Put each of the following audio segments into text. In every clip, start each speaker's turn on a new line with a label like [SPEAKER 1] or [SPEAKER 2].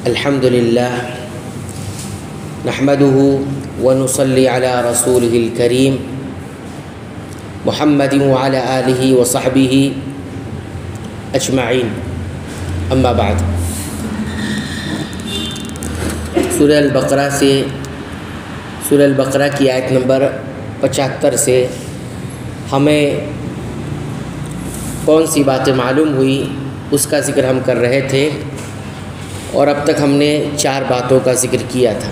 [SPEAKER 1] الحمد للہ نحمده ونصلی علی رسوله الکریم محمد وعلی آلہ وصحبہ اجمعین، اما بعد۔ سورہ البقرہ کی آیت نمبر 75 سے ہمیں کون سی باتیں معلوم ہوئی اس کا ذکر ہم کر رہے تھے، اور اب تک ہم نے 4 باتوں کا ذکر کیا تھا۔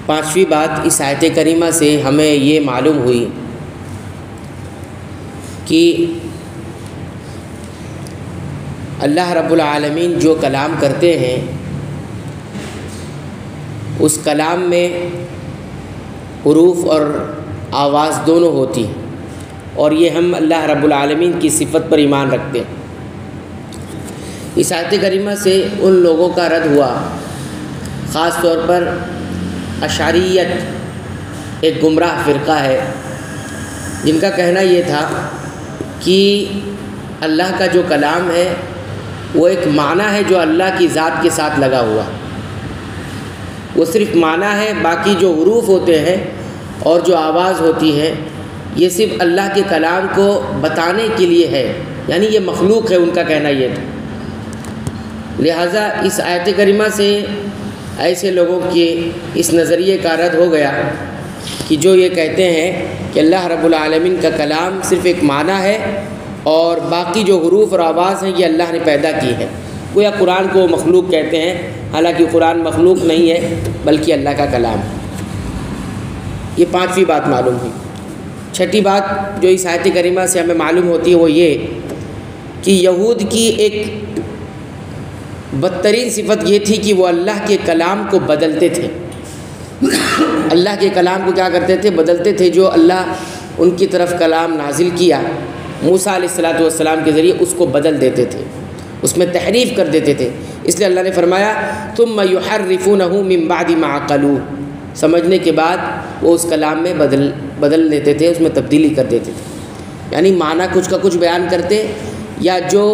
[SPEAKER 1] 5ویں بات اس آیت کریمہ سے ہمیں یہ معلوم ہوئی کہ اللہ رب العالمین جو کلام کرتے ہیں اس کلام میں حروف اور آواز دونوں ہوتی ہیں، اور یہ ہم اللہ رب العالمین کی صفت پر ایمان رکھتے ہیں۔ اس آیت کریمہ سے ان لوگوں کا رد ہوا، خاص طور پر اشعریت ایک گمراہ فرقہ ہے جن کا کہنا یہ تھا کہ اللہ کا جو کلام ہے وہ ایک معنی ہے جو اللہ کی ذات کے ساتھ لگا ہوا، وہ صرف معنی ہے، باقی جو حروف ہوتے ہیں اور جو آواز ہوتی ہے یہ صرف اللہ کے کلام کو بتانے کے لیے ہے، یعنی یہ مخلوق ہے، ان کا کہنا یہ تھا۔ لہٰذا اس آیت کریمہ سے ایسے لوگوں کے اس نظریے کا رد ہو گیا کہ جو یہ کہتے ہیں کہ اللہ رب العالمین کا کلام صرف ایک معنی ہے اور باقی جو حروف اور آواز ہیں یہ اللہ نے پیدا کی ہے، گویا قرآن کو مخلوق کہتے ہیں، حالانکہ قرآن مخلوق نہیں ہے بلکہ اللہ کا کلام ہے۔ یہ 5ویں بات معلوم ہوئی۔ 6ٹھی بات جو اس آیت کریمہ سے ہمیں معلوم ہوتی ہے وہ یہ کہ یہود کی ایک بدترین صفت یہ تھی کہ وہ اللہ کے کلام کو بدلتے تھے۔ اللہ کے کلام کو کیا کرتے تھے؟ بدلتے تھے۔ جو اللہ ان کی طرف کلام نازل کیا موسیٰ علیہ السلام کے ذریعے اس کو بدل دیتے تھے، اس میں تحریف کر دیتے تھے۔ اس لیے اللہ نے فرمایا ثم یحرفونہ من بعد ما عقلوہ، سمجھنے کے بعد وہ اس کلام میں بدل دیتے تھے، اس میں تبدیلی کر دیتے تھے، یعنی معنی کچھ کا کچھ بیان کرتے، یا جو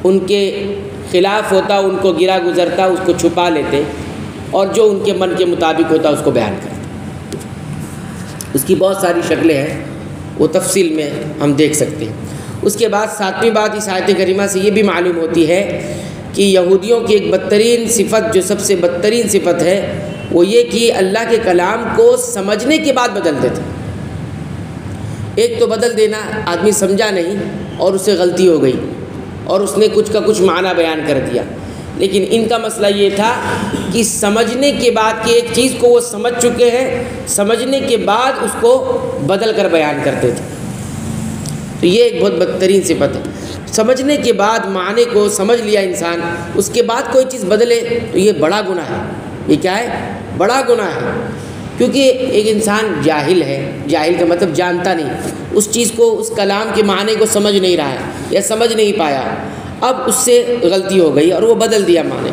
[SPEAKER 1] ان کے خلاف ہوتا ان کو گرا گزرتا اس کو چھپا لیتے، اور جو ان کے من کے مطابق ہوتا اس کو بیان کرتے۔ اس کی بہت ساری شکلیں ہیں، وہ تفصیل میں ہم دیکھ سکتے ہیں۔ اس کے بعد 7ویں بات اس آیت کریمہ سے یہ بھی معلوم ہوتی ہے کہ یہودیوں کی ایک بدترین صفت، جو سب سے بدترین صفت ہے، وہ یہ کہ اللہ کے کلام کو سمجھنے کے بعد بدل دیتے۔ ایک تو بدل دینا، آدمی سمجھا نہیں اور اس سے غلطی ہو گئی اور اس نے کچھ کا کچھ معنی بیان کر دیا، لیکن ان کا مسئلہ یہ تھا کہ سمجھنے کے بعد کہ ایک چیز کو وہ سمجھ چکے ہیں، سمجھنے کے بعد اس کو بدل کر بیان کرتے تھے۔ تو یہ ایک بہت بدترین صفت ہے۔ سمجھنے کے بعد معنی کو سمجھ لیا انسان، اس کے بعد کوئی چیز بدلے تو یہ بڑا گناہ ہے۔ یہ کیا ہے؟ بڑا گناہ ہے، کیونکہ ایک انسان جاہل ہے، جاہل کا مطلب جانتا نہیں، اس چیز کو، اس کلام کے معنی کو سمجھ نہیں رہا ہے یا سمجھ نہیں پایا، اب اس سے غلطی ہو گئی اور وہ بدل دیا معنی،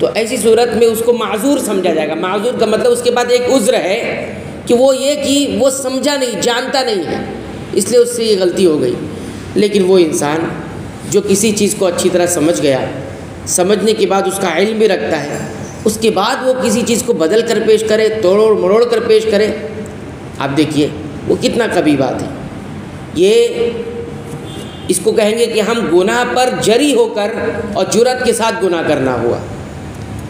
[SPEAKER 1] تو ایسی صورت میں اس کو معذور سمجھا جائے گا۔ معذور کا مطلب اس کے بعد ایک عذر ہے کہ وہ یہ کہ وہ سمجھا نہیں، جانتا نہیں ہے، اس لیے اس سے یہ غلطی ہو گئی۔ لیکن وہ انسان جو کسی چیز کو اچھی طرح سمجھ گیا، سمجھنے کے بعد اس کا علم بھی رکھتا ہے، اس کے بعد وہ کسی چیز کو بدل کر پیش کرے، توڑ مروڑ کر پیش کرے، آپ دیکھیے وہ کتنا کبھی بات ہے۔ یہ اس کو کہیں گے کہ ہم گناہ پر جری ہو کر اور جرأت کے ساتھ گناہ کرنا ہوا،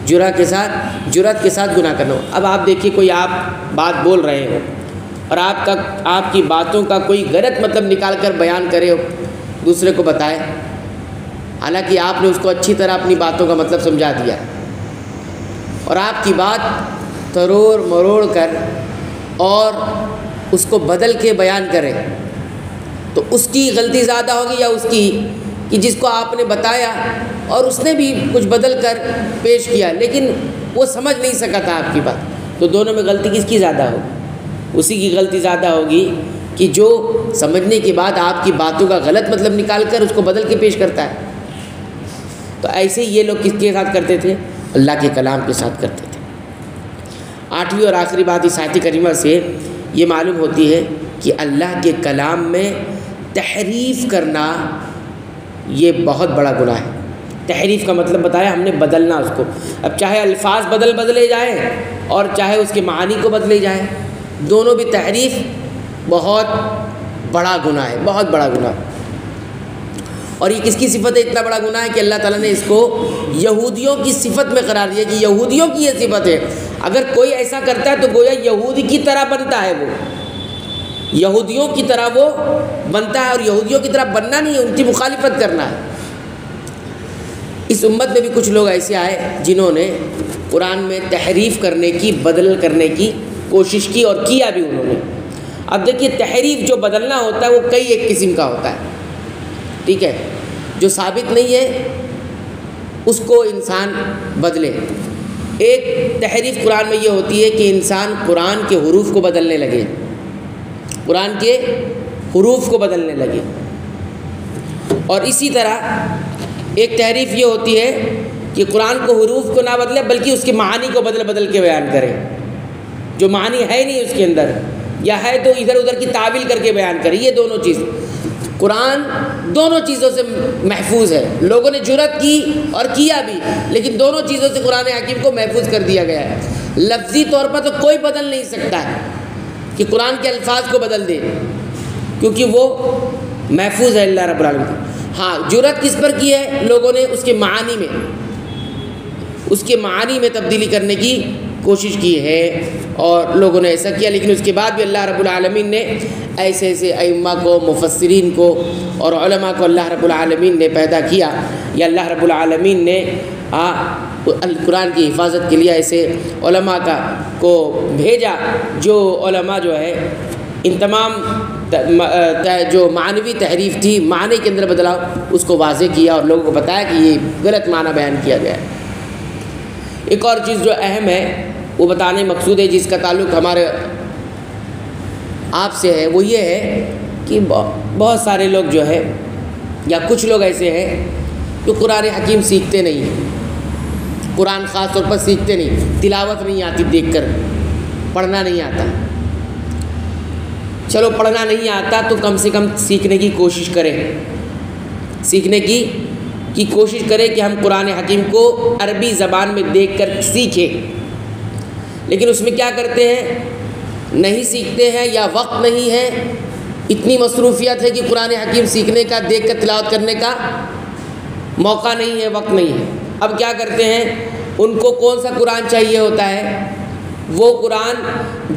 [SPEAKER 1] جرأت کے ساتھ گناہ کرنا ہوا۔ اب آپ دیکھیے کوئی آپ بات بول رہے ہو اور آپ کی باتوں کا کوئی غلط مطلب نکال کر بیان کرے ہو، دوسرے کو بتائے، حالانکہ آپ نے اس کو اچھی طرح اپنی باتوں کا مطلب سمجھا دیا، اور آپ کی بات تروڑ مروڑ کر اور اس کو بدل کے بیان کرے، تو اس کی غلطی زیادہ ہوگی یا اس کی کہ جس کو آپ نے بتایا اور اس نے بھی کچھ بدل کر پیش کیا لیکن وہ سمجھ نہیں سکا تھا آپ کی بات، تو دونوں میں غلطی کس کی زیادہ ہوگی؟ اسی کی غلطی زیادہ ہوگی کہ جو سمجھنے کے بعد آپ کی باتوں کا غلط مطلب نکال کر اس کو بدل کے پیش کرتا ہے۔ تو ایسے ہی یہ لوگ کس کے ساتھ کرتے تھے؟ اللہ کے کلام کے ساتھ کرتے تھے۔ 8ویں اور آخری بات اس آیت کریمہ سے یہ معلوم ہوتی ہے کہ اللہ کے کلام میں تحریف کرنا یہ بہت بڑا گناہ ہے۔ تحریف کا مطلب بتایا ہم نے بدلنا اس کو. اب چاہے الفاظ بدلے جائیں اور چاہے اس کے معانی کو بدلے جائیں، دونوں بھی تحریف بہت بڑا گناہ ہے، بہت بڑا گناہ. اور یہ کس کی صفت ہے؟ اتنا بڑا گناہ ہے کہ اللہ تعالیٰ نے اس کو یہودیوں کی صفت میں قرار دیا کہ یہودیوں کی یہ صفت ہے. اگر کوئی ایسا کرتا ہے تو گویا یہودی کی طرح بنتا ہے، وہ یہودیوں کی طرح وہ بنتا ہے، اور یہودیوں کی طرح بننا نہیں ہے، ان کی مخالفت کرنا ہے. اس امت میں بھی کچھ لوگ ایسے آئے جنہوں نے قرآن میں تحریف کرنے کی، بدل کرنے کی کوشش کی، اور کیا بھی انہوں نے. اب دیکھیے تحریف جو بدلنا ہوتا ہے وہ کئی ایک قسم کا ہوتا ہے، ٹھیک ہے، جو ثابت نہیں ہے اس کو انسان بدلے. ایک تحریف قرآن میں یہ ہوتی ہے کہ انسان قرآن کے حروف کو بدلنے لگے، قرآن کے حروف کو بدلنے لگے. اور اسی طرح ایک تحریف یہ ہوتی ہے کہ قرآن کو حروف کو نہ بدلے بلکہ اس کے معانی کو بدل کے بیان کرے، جو معنی ہے نہیں اس کے اندر، یا ہے تو ادھر ادھر کی تعویل کر کے بیان کرے. یہ دونوں چیز، قرآن دونوں چیزوں سے محفوظ ہے. لوگوں نے جرأت کی اور کیا بھی، لیکن دونوں چیزوں سے قرآن حکیم کو محفوظ کر دیا گیا ہے. لفظی طور پر تو کوئی بدل نہیں سکتا ہے کہ قرآن کے الفاظ کو بدل دے، کیونکہ وہ محفوظ ہے اللہ رب العالمین. ہاں جرأت کس پر کی ہے؟ لوگوں نے اس کے معانی میں تبدیلی کرنے کی کوشش کی ہے، اور لوگوں نے ایسا کیا. لیکن اس کے بعد بھی اللہ رب العالمین نے ایسے ائمہ کو، مفسرین کو اور علماء کو اللہ رب العالمین نے پیدا کیا، یا اللہ رب العالمین نے القرآن کی حفاظت کے لیے ایسے علماء کو بھیجا، جو علماء جو ہے ان تمام جو معنوی تحریف تھی، معنی کے اندر بدلاؤ، اس کو واضح کیا اور لوگوں کو بتایا کہ یہ غلط معنی بیان کیا گیا ہے. ایک اور چیز جو اہم ہے وہ بتانے مقصود ہے، جس کا تعلق ہمارے آپ سے ہے، وہ یہ ہے کہ بہت سارے لوگ جو ہے، یا کچھ لوگ ایسے ہیں جو قرآن حکیم سیکھتے نہیں ہیں. قرآن خاص طور پر سیکھتے نہیں، تلاوت نہیں آتی دیکھ کر، پڑھنا نہیں آتا. چلو پڑھنا نہیں آتا تو کم سے کم سیکھنے کی کوشش کریں، سیکھنے کی کوشش کریں کہ ہم قرآن حکیم کو عربی زبان میں دیکھ کر سیکھیں. لیکن اس میں کیا کرتے ہیں؟ نہیں سیکھتے ہیں، یا وقت نہیں ہے، اتنی مصروفیت ہے کہ قرآن حکیم سیکھنے کا، دیکھ کر تلاوت کرنے کا موقع نہیں ہے، وقت نہیں ہے. اب کیا کرتے ہیں؟ ان کو کون سا قرآن چاہیے ہوتا ہے؟ وہ قرآن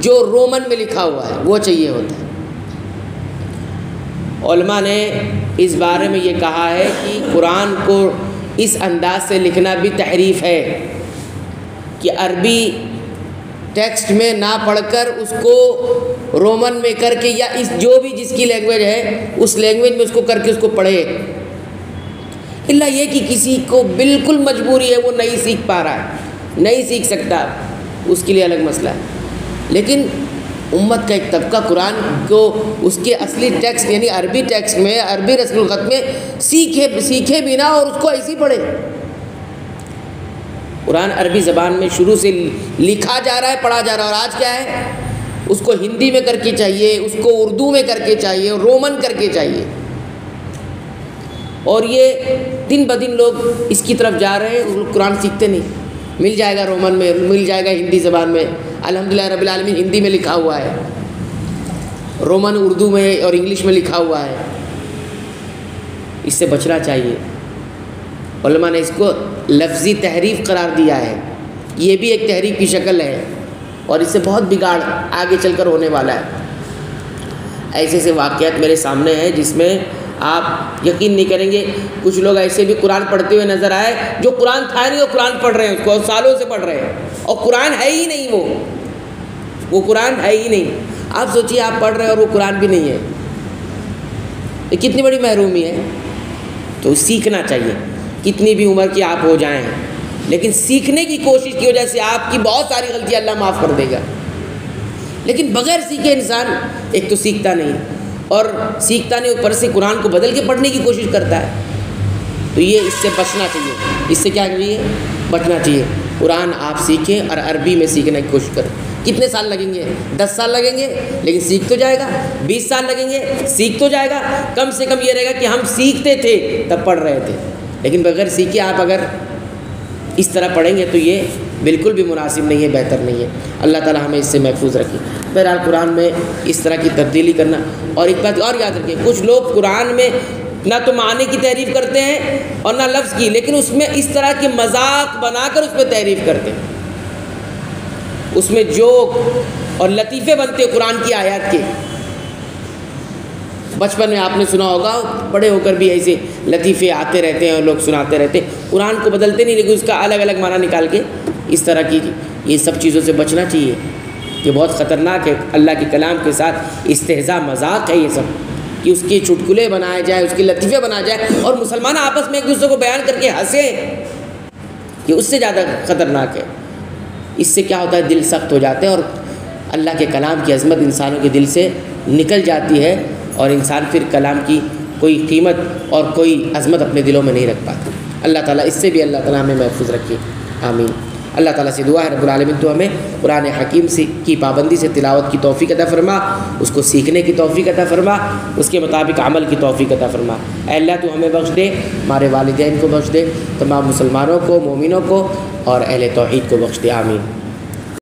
[SPEAKER 1] جو رومن میں لکھا ہوا ہے وہ چاہیے ہوتا ہے. علماء نے اس بارے میں یہ کہا ہے کہ قرآن کو اس انداز سے لکھنا بھی تحریف ہے کہ عربی ٹیکسٹ میں نہ پڑھ کر اس کو رومن میں کر کے، یا جو بھی جس کی لینگویج ہے اس لینگویج میں اس کو کر کے اس کو پڑھے. اللہ یہ کہ کسی کو بالکل مجبوری ہے، وہ نہیں سیکھ پا رہا ہے، نہیں سیکھ سکتا، اس کے لیے الگ مسئلہ ہے. لیکن امت کا ایک طبقہ قرآن کو اس کے اصلی ٹیکسٹ یعنی عربی ٹیکسٹ میں، عربی رسم الخط میں سیکھے بنا اور اس کو ایسے پڑھے. قرآن عربی زبان میں شروع سے لکھا جا رہا ہے، پڑھا جا رہا ہے، اور آج کیا ہے؟ اس کو ہندی میں کر کے چاہیے، اس کو اردو میں کر کے چاہیے، رومن کر کے چاہیے. اور یہ دن بدن لوگ اس کی طرف جا رہے ہیں. قرآن سیکھتے نہیں. مل جائے گا رومن میں، مل جائے گا ہندی زبان میں، الحمدللہ رب العالمین ہندی میں لکھا ہوا ہے، رومن اردو میں اور انگلش میں لکھا ہوا ہے. اس سے بچنا چاہیے. علماء نے اس کو لفظی تحریف قرار دیا ہے. یہ بھی ایک تحریف کی شکل ہے، اور اس سے بہت بگاڑ آگے چل کر ہونے والا ہے. ایسے واقعات میرے سامنے ہیں جس میں آپ یقین نہیں کریں گے. کچھ لوگ ایسے بھی قرآن پڑھتے ہوئے نظر آئے جو قرآن تھا نہیں، وہ قرآن پڑھ رہے ہیں، اس کو سالوں سے پڑھ رہے ہیں، اور قرآن ہے ہی نہیں. وہ قرآن ہے ہی نہیں. آپ سوچیے آپ پڑھ رہے ہیں اور وہ قرآن بھی نہیں ہے، یہ کتنی بڑی محرومی ہے. تو سیکھنا چاہیے، کتنی بھی عمر کی آپ ہو جائیں، لیکن سیکھنے کی کوشش کی وجہ سے آپ کی بہت ساری غلطیاں اللہ معاف کر دے گا. لیکن بغیر سیکھے انسان ایک تو سیکھتا نہیں، اور سیکھتا نہیں اوپر سے قرآن کو بدل کے پڑھنے کی کوشش کرتا ہے. تو یہ اس سے بچنا چاہیے. اس سے کیا چاہیے؟ بچنا چاہیے. قرآن آپ سیکھیں اور عربی میں سیکھنے کی کوشش کریں. کتنے سال لگیں گے؟ 10 سال لگیں گے، لیکن سیکھ تو جائے گا. 20 سال لگیں گے، سیکھ تو جائے گا. کم سے کم یہ رہے گا کہ ہم سیکھتے تھے تب پڑھ رہے تھے. لیکن بغیر سیکھے آپ اگر اس طرح پڑھیں گے تو یہ بالکل بھی مناسب نہیں ہے، بہتر نہیں ہے۔ اللہ تعالی ہمیں اس سے محفوظ رکھے۔ بہرحال قرآن میں اس طرح کی تبدیلی کرنا، اور ایک بات اور یاد رکھیں، کچھ لوگ قرآن میں نہ تو معنی کی تحریف کرتے ہیں اور نہ لفظ کی، لیکن اس میں اس طرح کے مذاق بنا کر اس میں تحریف کرتے ہیں، اس میں جوک اور لطیفے بنتے ہیں قرآن کی آیات کے۔ بچپن میں آپ نے سنا ہوگا، بڑے ہو کر بھی ایسے لطیفے آتے رہتے ہیں اور لوگ سناتے رہتے ہیں، قرآن کو بدلتے نہیں لیکن اس کا الگ الگ معنی نکال کے اس طرح کی، یہ سب چیزوں سے بچنا چاہیے، یہ بہت خطرناک ہے۔ اللہ کے کلام کے ساتھ استہزاء، مذاق ہے یہ سب، کہ اس کے چٹکلے بنائے جائے، اس کے لطیفے بنائے جائے اور مسلمان آپس میں ایک دوسرے کو بیان کر کے ہنسیں، یہ اس سے زیادہ خطرناک ہے۔ اس سے کیا ہوتا ہے، دل سخت ہو جاتے ہیں اور اللہ کے کلام کی عظمت انسانوں کے دل سے نکل جاتی ہے، اور انسان پھر کلام کی کوئی قیمت اور کوئی عظمت اپنے دلوں میں نہیں رکھ پاتا۔ اللہ تعالیٰ اس سے بھی اللہ تعالیٰ ہمیں محفوظ رکھے، آمین۔ اللہ تعالیٰ سے دعا ہے رب العالمین تو ہمیں قرآن حکیم سے کی پابندی سے تلاوت کی توفیق عطا فرما، اس کو سیکھنے کی توفیق عطا فرما، اس کے مطابق عمل کی توفیق عطا فرما۔ اے اللہ تو ہمیں بخش دے، ہمارے والدین کو بخش دے، تمام مسلمانوں کو، مومنوں کو اور اہل توحید کو بخش دے، آمین۔